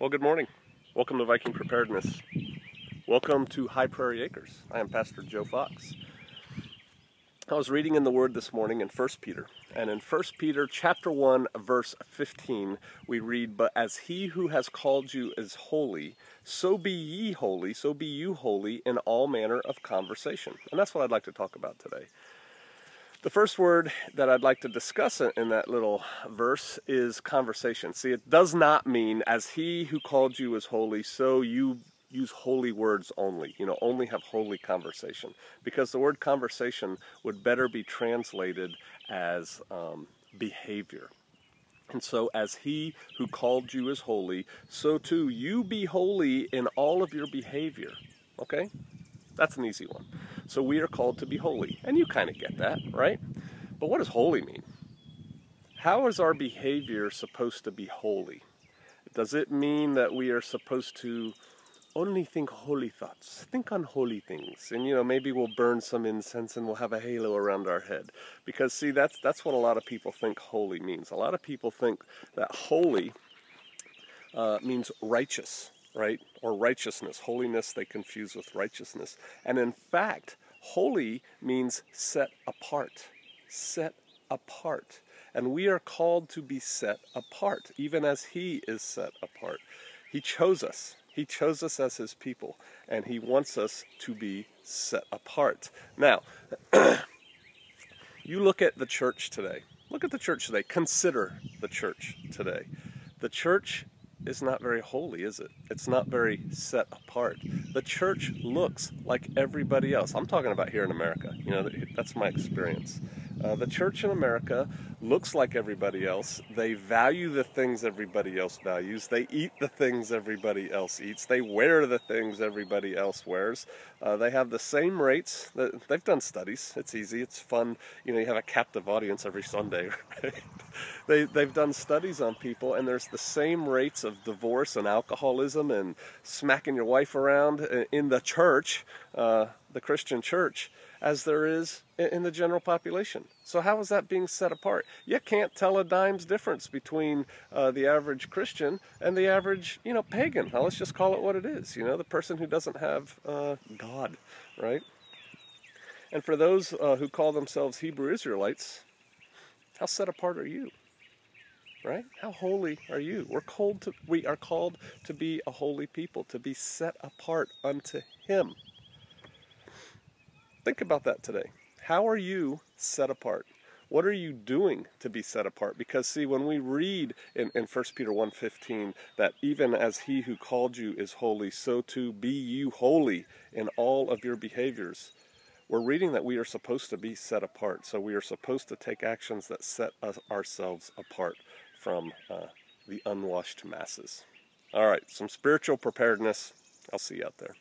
Well, good morning. Welcome to Viking Preparedness. Welcome to High Prairie Acres. I am Pastor Joe Fox. I was reading in the Word this morning in 1 Peter. And in 1 Peter chapter 1, verse 15, we read, "But as he who has called you is holy, so be ye holy, so be you holy in all manner of conversation." And that's what I'd like to talk about today. The first word that I'd like to discuss in that little verse is conversation. See, it does not mean, as he who called you is holy, so you use holy words only. Only have holy conversation. Because the word conversation would better be translated as behavior. And so, as he who called you is holy, so too you be holy in all of your behavior. Okay? That's an easy one. So we are called to be holy. And you kind of get that, right? But what does holy mean? How is our behavior supposed to be holy? Does it mean that we are supposed to only think holy thoughts, think on holy things, and maybe we'll burn some incense and we'll have a halo around our head? Because see, that's what a lot of people think holy means. A lot of people think that holy means righteous, right? Or righteousness. Holiness they confuse with righteousness. And in fact, holy means set apart. Set apart. And we are called to be set apart, even as he is set apart. He chose us. He chose us as his people, and he wants us to be set apart. Now, you look at the church today. Look at the church today. Consider the church today. The church is not very holy, is it? It's not very set apart. The church looks like everybody else. I'm talking about here in America. That's my experience. The church in America looks like everybody else. They value the things everybody else values. They eat the things everybody else eats. They wear the things everybody else wears. They have the same rates. They've done studies. It's easy. It's fun. You have a captive audience every Sunday, right? They've done studies on people, and there's the same rates of divorce and alcoholism and smacking your wife around in the church, the Christian church, as there is in the general population. So how is that being set apart? You can't tell a dime's difference between the average Christian and the average, pagan. Now, let's just call it what it is. The person who doesn't have God, right? And for those who call themselves Hebrew Israelites, how set apart are you? Right? How holy are you? We are called to be a holy people, to be set apart unto him. Think about that today. How are you set apart? What are you doing to be set apart? Because see, when we read in 1 Peter 1:15 that even as he who called you is holy, so too be you holy in all of your behaviors, we're reading that we are supposed to be set apart. So we are supposed to take actions that set ourselves apart from the unwashed masses. All right, some spiritual preparedness. I'll see you out there.